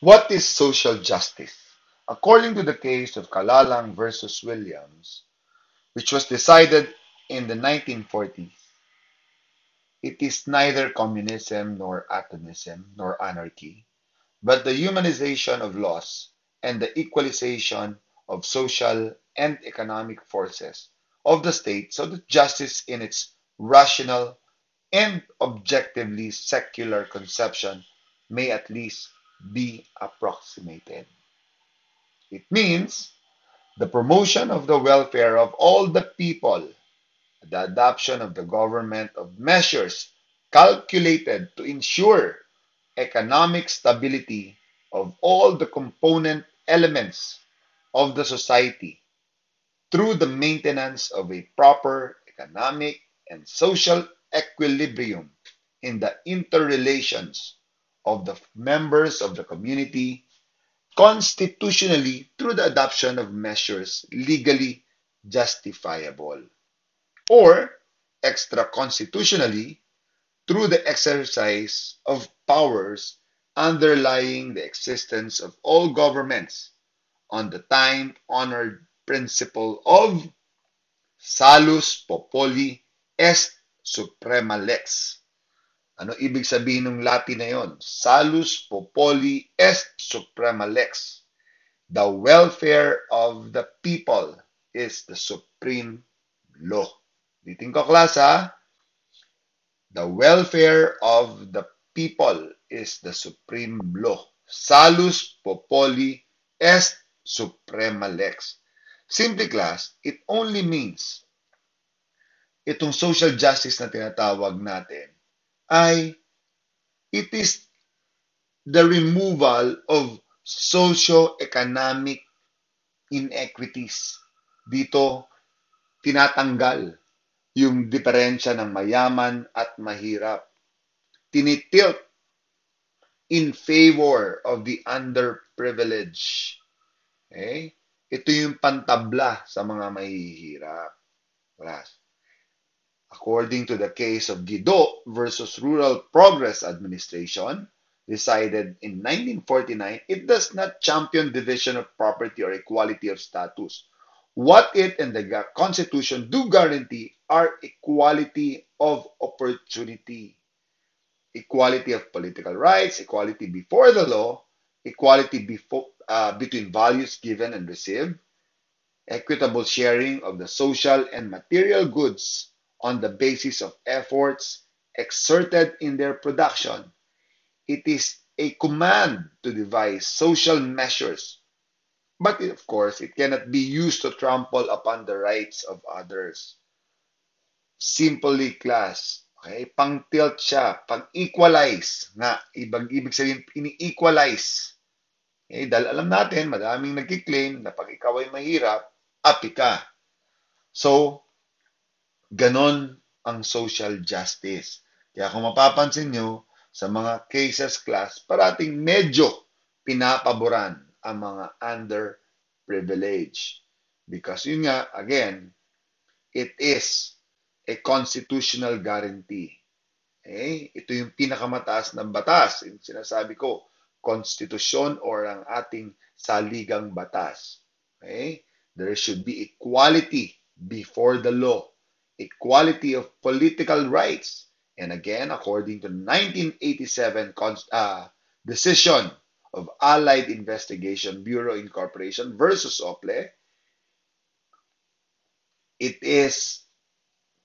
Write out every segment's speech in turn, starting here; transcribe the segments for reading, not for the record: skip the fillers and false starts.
What is social justice? According to the case of Kalalang versus Williams, which was decided in the 1940s, it is neither communism nor atomism nor anarchy, but the humanization of laws and the equalization of social and economic forces of the state so that justice in its rational and objectively secular conception may at least be approximated. It means the promotion of the welfare of all the people, the adoption of the government of measures calculated to ensure economic stability of all the component elements of the society through the maintenance of a proper economic and social equilibrium in the interrelations of the members of the community constitutionally through the adoption of measures legally justifiable or extra constitutionally through the exercise of powers underlying the existence of all governments on the time honored principle of salus populi est suprema lex. Ano ibig sabihin ng Latin na yon? Salus populi est suprema lex. The welfare of the people is the supreme law. Ulitin ko, class, ha? The welfare of the people is the supreme law. Salus populi est suprema lex. Simply, class, it only means itong social justice na tinatawag natin ay it is the removal of socio-economic inequities. Dito, tinatanggal yung diferensya ng mayaman at mahirap. Tinitilt in favor of the underprivileged. Okay? Ito yung pantabla sa mga mahihirap. According to the case of Guido versus Rural Progress Administration, decided in 1949, it does not champion division of property or equality of status. What it and the Constitution do guarantee are equality of opportunity, equality of political rights, equality before the law, equality between values given and received, equitable sharing of the social and material goods on the basis of efforts exerted in their production. It is a command to devise social measures, but of course, it cannot be used to trample upon the rights of others. Simply, class, okay? Pang-tilt siya, pang-equalize nga, ibig sabihin, ini-equalize. Okay? Dahil alam natin, madaming nagkiklaim na pag ikaw ay mahirap, api ka. So, ganon ang social justice. Kaya kung mapapansin nyo, sa mga cases, class, parating medyo pinapaboran ang mga underprivileged. Because yun nga, again, it is a constitutional guarantee. Okay? Ito yung pinakamataas na batas. Yung sinasabi ko, konstitusyon or ang ating saligang batas. Okay? There should be equality before the law, equality of political rights. And again, according to the 1987 decision of Allied Investigation Bureau Incorporation versus OPLE, it is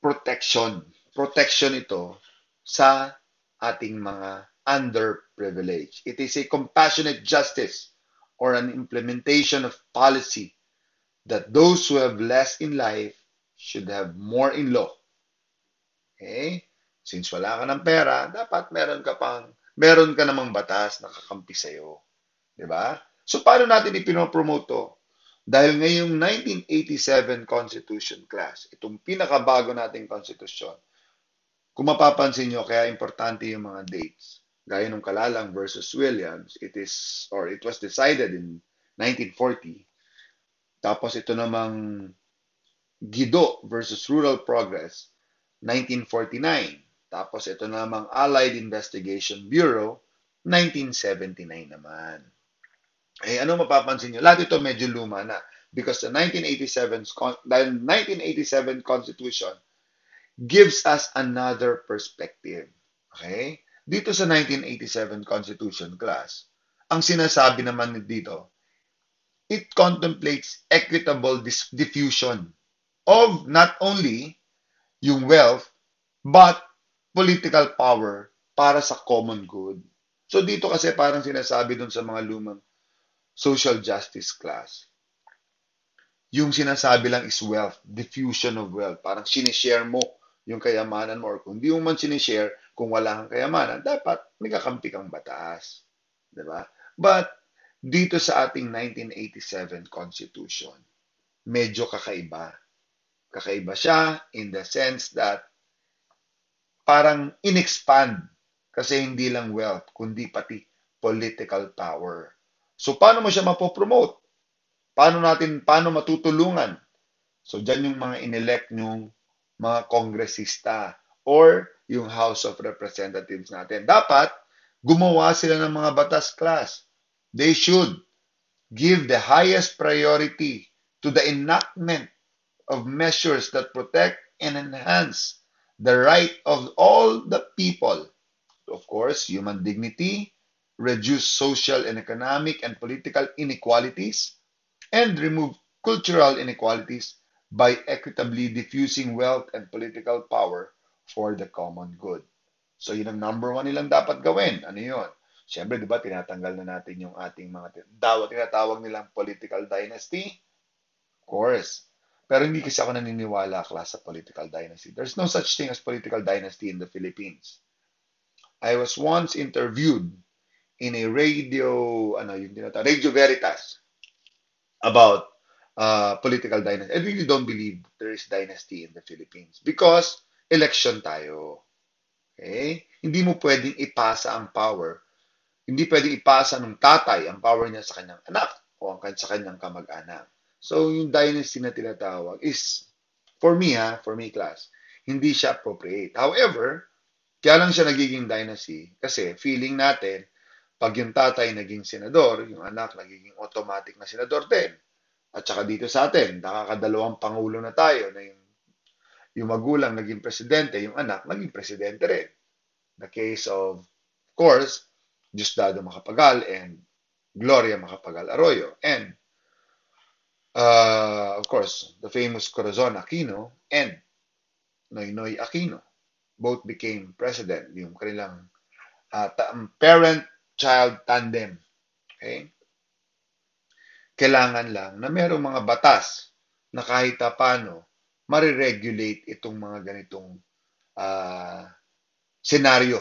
protection. Protection ito sa ating mga underprivileged. It is a compassionate justice or an implementation of policy that those who have less in life should have more in law. Okay? Since wala ka ng pera, dapat meron ka namang batas na kakampi sa'yo. Diba? So, paano natin ipinopromote to? Dahil ngayong 1987 Constitution class, itong pinakabago nating Constitution, kung mapapansin nyo, kaya importante yung mga dates. Gaya nung Kalalang versus Williams, it was decided in 1940. Tapos ito namang Guido versus Rural Progress, 1949. Tapos ito namang Allied Investigation Bureau, 1979 naman. Eh, ano mapapansin nyo? Lahat ito medyo luma na. Because the 1987, dahil 1987 Constitution gives us another perspective. Okay? Dito sa 1987 Constitution class, ang sinasabi naman dito, it contemplates equitable diffusion of not only yung wealth, but political power para sa common good. So dito kasi parang sinasabi dun sa mga lumang social justice class, yung sinasabi lang is wealth, diffusion of wealth. Parang sinishare mo yung kayamanan mo, or kung di mo man sinishare, kung wala kang kayamanan, dapat may kakampi kang batas. Diba? But dito sa ating 1987 Constitution, medyo kakaiba. Kakaiba siya in the sense that parang in-expand kasi hindi lang wealth, kundi pati political power. So, paano mo siya mapopromote? Paano matutulungan? So, dyan yung mga inelect nyong mga kongresista or yung House of Representatives natin. Dapat, gumawa sila ng mga batas class. They should give the highest priority to the enactment of measures that protect and enhance the right of all the people, of course, human dignity, reduce social and economic and political inequalities, and remove cultural inequalities by equitably diffusing wealth and political power for the common good. So, yun ang number one nilang dapat gawin. Ano yun? Siyempre, di ba, tinatanggal na natin yung ating mga tinatawag nilang political dynasty. Of course. Pero hindi kasi ako naniniwala, class, sa political dynasty. There's no such thing as political dynasty in the Philippines. I was once interviewed in a Radio Veritas about political dynasty. I really don't believe there is dynasty in the Philippines because election tayo. Okay? Hindi mo pwedeng ipasa ang power. Hindi pwedeng ipasa ng tatay ang power niya sa kanyang anak o sa kanyang kamag-anak. So, yung dynasty na tinatawag is, for me class, hindi siya appropriate. However, kaya lang siya nagiging dynasty kasi feeling natin, pag yung tatay naging senador, yung anak nagiging automatic na senador din. At saka dito sa atin, nakakadalawang pangulo na tayo na yung magulang naging presidente, yung anak naging presidente rin. The case of course, Diosdado Macapagal and Gloria Macapagal Arroyo. And, of course, the famous Corazon Aquino and Noynoy Aquino both became president. Yung kanilang parent-child tandem. Okay? Kailangan lang na mayroong mga batas na kahit paano mariregulate itong mga ganitong uh, senaryo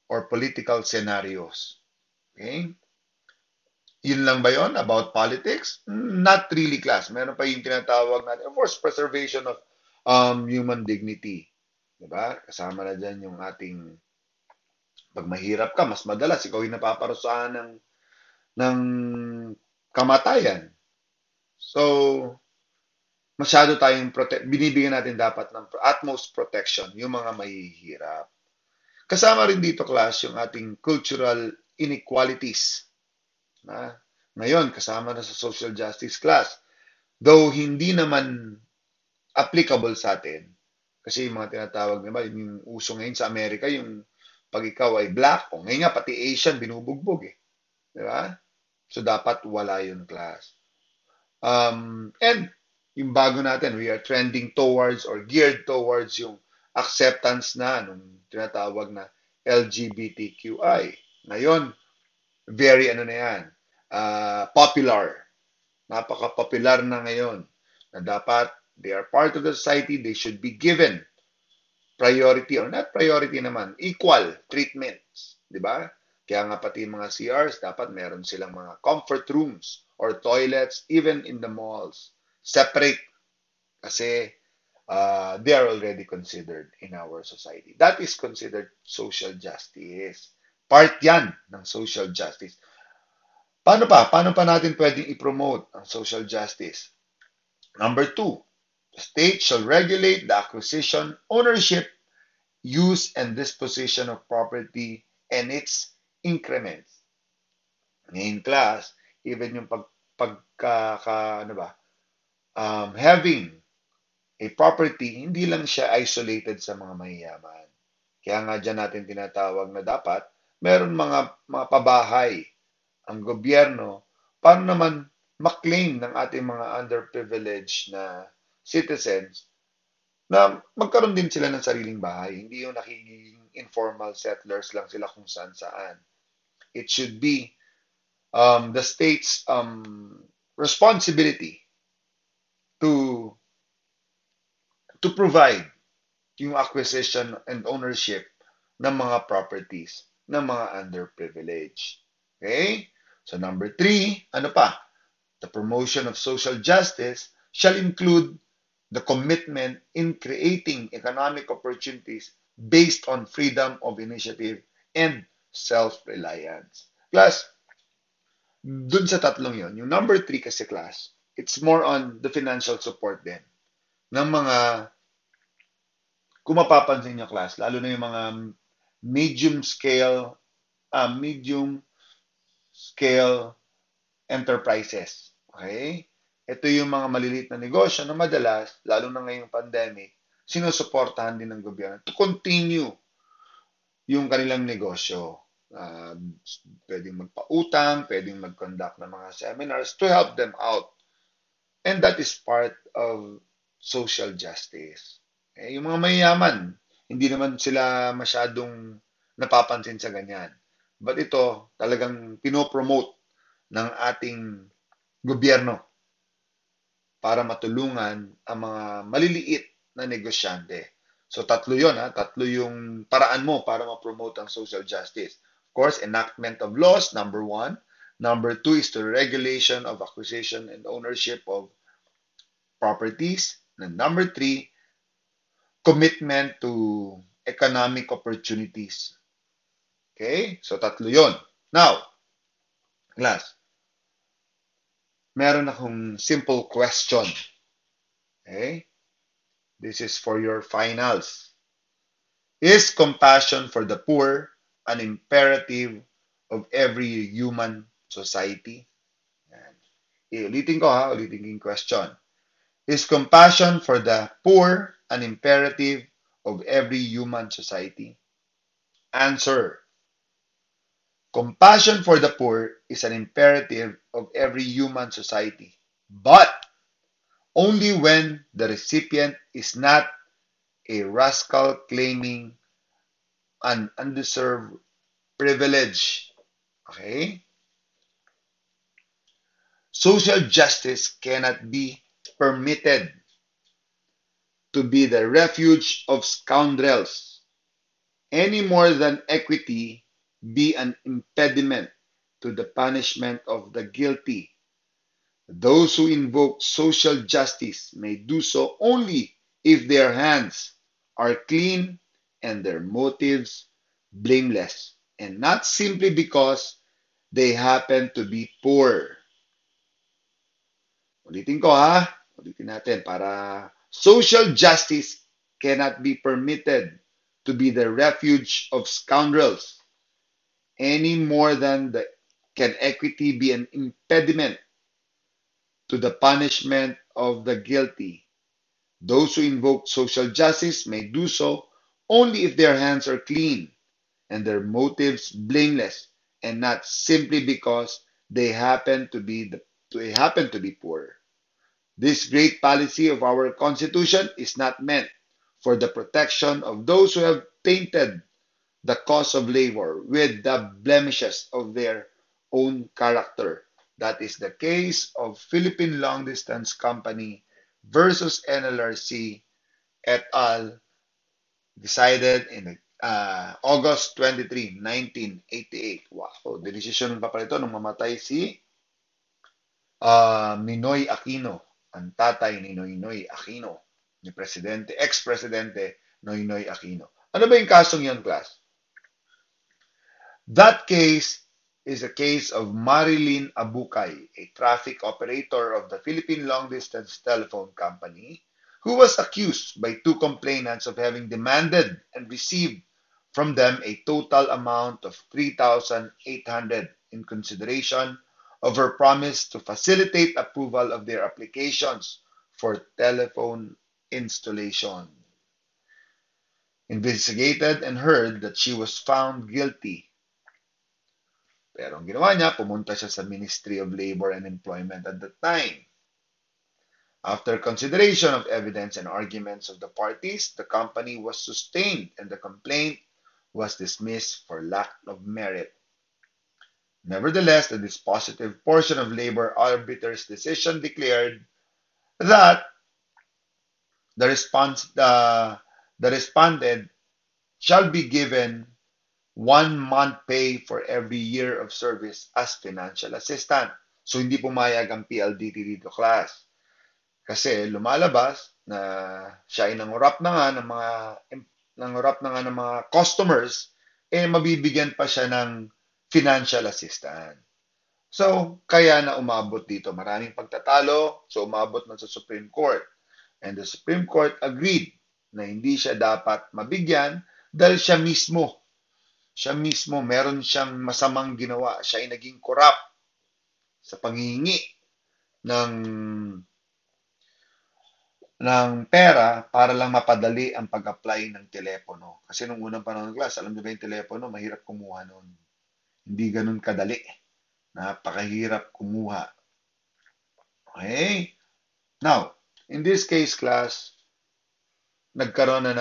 or political scenarios. Okay? Yun lang ba yon about politics? Not really, class. Meron pa yung tinatawag natin, of course, preservation of human dignity. Diba? Kasama na dyan yung ating, pag mahirap ka, mas madalas, ikaw yung napaparusahan ng kamatayan. So, masyado tayong binibigyan natin dapat ng utmost protection yung mga mahihirap. Kasama rin dito, class, yung ating cultural inequalities. Ngayon, kasama na sa social justice class. Though hindi naman applicable sa atin, kasi yung mga tinatawag, diba, yung uso ngayon sa Amerika, yung pag ikaw ay black, o ngayon nga, pati Asian, binubugbog eh. Diba? So, dapat wala yun, class. And, yung bago natin, we are trending towards or geared towards yung acceptance na nung tinatawag na LGBTQI. Ngayon, very ano na yan, popular. Napaka-popular na ngayon na dapat they are part of the society, they should be given priority or not priority naman, equal treatments. Di ba? Kaya nga pati mga CRs, dapat meron silang mga comfort rooms or toilets, even in the malls. Separate kasi they are already considered in our society. That is considered social justice. Part yan ng social justice. Paano pa? Paano pa natin pwedeng i-promote ang social justice? Number 2, the state shall regulate the acquisition, ownership, use, and disposition of property and its increments. Ngayon, class, even yung ano ba, having a property, hindi lang siya isolated sa mga mayayaman. Kaya nga dyan natin tinatawag na dapat meron mga pabahay ang gobyerno para naman maklaim ng ating mga underprivileged na citizens na magkaroon din sila ng sariling bahay. Hindi yung nakikiging informal settlers lang sila kung saan saan. It should be the state's responsibility to provide yung acquisition and ownership ng mga properties ng mga underprivileged. Okay? So number three, ano pa? The promotion of social justice shall include the commitment in creating economic opportunities based on freedom of initiative and self-reliance. Plus, dun sa tatlong yon, yung number three kasi class, it's more on the financial support din ng mga, kung mapapansin nyo class, lalo na yung mga medium scale, medium scale enterprises. Okay? Ito yung mga maliliit na negosyo na madalas, lalo na ngayong pandemic, sinusuportahan din ng gobyerno to continue yung kanilang negosyo. Pwedeng magpautang, pwedeng mag-conduct ng mga seminars to help them out. And that is part of social justice. Yung mga mayayaman, hindi naman sila masyadong napapansin sa ganyan. But ito, talagang pinopromote ng ating gobyerno para matulungan ang mga maliliit na negosyante. So tatlo yon, tatlo yung paraan mo para ma-promote ang social justice. Of course, enactment of laws, number one. Number two is the regulation of acquisition and ownership of properties. And number three, commitment to economic opportunities. Okay? So tatlo yon. Now, class, meron akong simple question. Okay? This is for your finals. Is compassion for the poor an imperative of every human society? Yan. Ulitin ko ulitin ko yung question. Is compassion for the poor an imperative of every human society? Answer. Compassion for the poor is an imperative of every human society, but only when the recipient is not a rascal claiming an undeserved privilege. Okay? Social justice cannot be permitted to be the refuge of scoundrels any more than equity be an impediment to the punishment of the guilty. Those who invoke social justice may do so only if their hands are clean and their motives blameless, and not simply because they happen to be poor. Ulitin ko ulitin natin para social justice cannot be permitted to be the refuge of scoundrels any more than can equity be an impediment to the punishment of the guilty. Those who invoke social justice may do so only if their hands are clean and their motives blameless, and not simply because they happen to be poor. This great policy of our Constitution is not meant for the protection of those who have tainted the cause of labor with the blemishes of their own character. That is the case of Philippine Long Distance Company versus NLRC et al. Decided in August 23, 1988. Wow, decision pa pala ito nung mamatay si Ninoy Aquino, ang tatay ni Noynoy Aquino, ni Presidente, ex-presidente Noynoy Aquino. Ano ba yung kasong yun, class? That case is a case of Marilyn Abukay, a traffic operator of the Philippine Long Distance Telephone Company, who was accused by two complainants of having demanded and received from them a total amount of 3,800 in consideration of her promise to facilitate approval of their applications for telephone installation. Investigated and heard that she was found guilty. Pero ang ginawa niya, pumunta siya sa Ministry of Labor and Employment at that time. After consideration of evidence and arguments of the parties, the company was sustained and the complaint was dismissed for lack of merit. Nevertheless, the dispositive portion of labor arbitrator's decision declared that the response the respondent shall be given 1 month pay for every year of service as financial assistant. So hindi pumayag ang PLDT dito, class. Kasi lumalabas na siya ay nangurap na nga ng mga customers, mabibigyan pa siya ng financial assistant. So, kaya na umabot dito. Maraming pagtatalo, so umabot na sa Supreme Court. And the Supreme Court agreed na hindi siya dapat mabigyan dahil siya mismo meron siyang masamang ginawa. Siya ay naging corrupt sa panghihingi ng pera para lang mapadali ang pag-apply ng telepono. Kasi nung unang panahon ng class, alam niyo ba yung telepono, mahirap kumuha noon. Hindi ganun kadali. Napakahirap kumuha. Okay? Now, in this case, class, nagkaroon na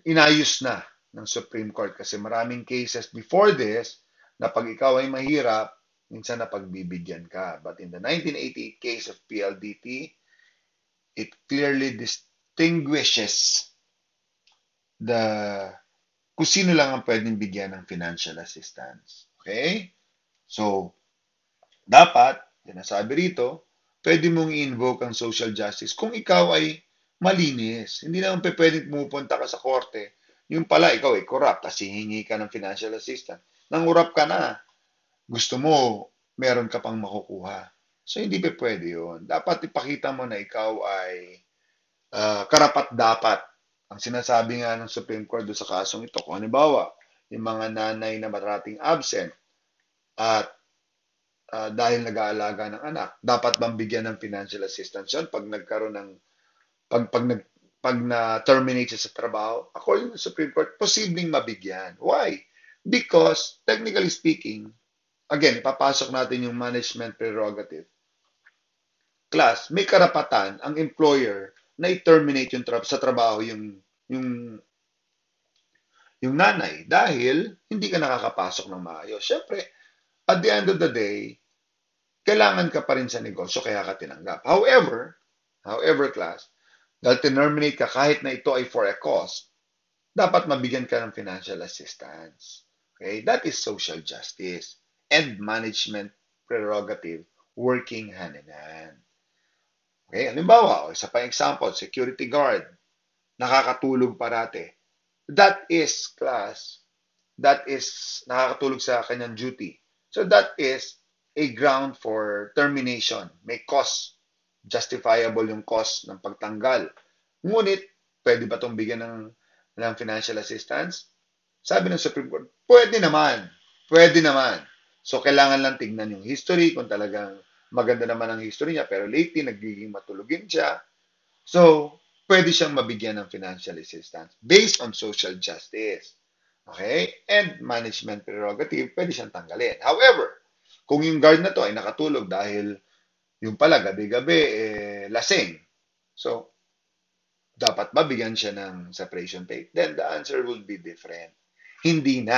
inayos na ng Supreme Court kasi maraming cases before this na pag ikaw ay mahirap, minsan na pagbibigyan ka. But in the 1988 case of PLDT, it clearly distinguishes kung sino lang ang pwedeng bigyan ng financial assistance. Okay? So, dapat, sinasabi rito, pwede mong i-invoke ang social justice kung ikaw ay malinis. Hindi naman pwedeng pumupunta ka sa korte. Yung pala, ikaw ay corrupt, kasi hihingi ka ng financial assistance. Nangurap ka na. Gusto mo, meron ka pang makukuha. So, hindi pwede yun. Dapat ipakita mo na ikaw ay karapat-dapat. Ang sinasabi nga ng Supreme Court doon sa kasong ito, kung halimbawa, yung mga nanay na marating absent at dahil nag-aalaga ng anak, dapat bang bigyan ng financial assistance yun pag nagkaroon ng pag na-terminate siya sa trabaho? According to the Supreme Court, posibleng mabigyan. Why? Because, technically speaking, again, ipapasok natin yung management prerogative. Class, may karapatan ang employer na i-terminate sa trabaho yung nanay dahil hindi ka nakakapasok ng maayos. Siyempre, at the end of the day, kailangan ka pa rin sa negosyo kaya ka tinanggap. However, class, dahil terminate ka kahit na ito ay for a cause, dapat mabigyan ka ng financial assistance. Okay? That is social justice and management prerogative working hand in hand. Okay, halimbawa, isa pa example, security guard, nakakatulog parate. That is, class, nakakatulog sa kanyang duty. So that is a ground for termination. May cause. Justifiable yung cause ng pagtanggal. Ngunit, pwede ba itong bigyan ng financial assistance? Sabi ng Supreme Court, pwede naman. Pwede naman. So, kailangan lang tignan yung history kung talagang maganda naman ang history niya, pero lately, nagiging matulugin siya. So, pwede siyang mabigyan ng financial assistance based on social justice. Okay? And management prerogative, pwede siyang tanggalin. However, kung yung guard na to ay nakatulog dahil yung pala gabi-gabi lasing. So, dapat ba bigyan siya ng separation pay? Then the answer will be different. Hindi na.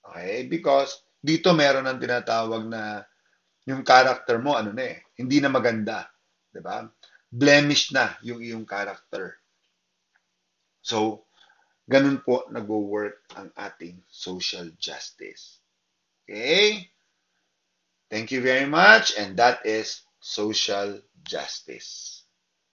Okay? Because dito meron ang tinatawag na yung character mo, hindi na maganda. Diba? Blemish na yung iyong character. So, ganun po nag-work ang ating social justice. Okay? Thank you very much, and that is social justice.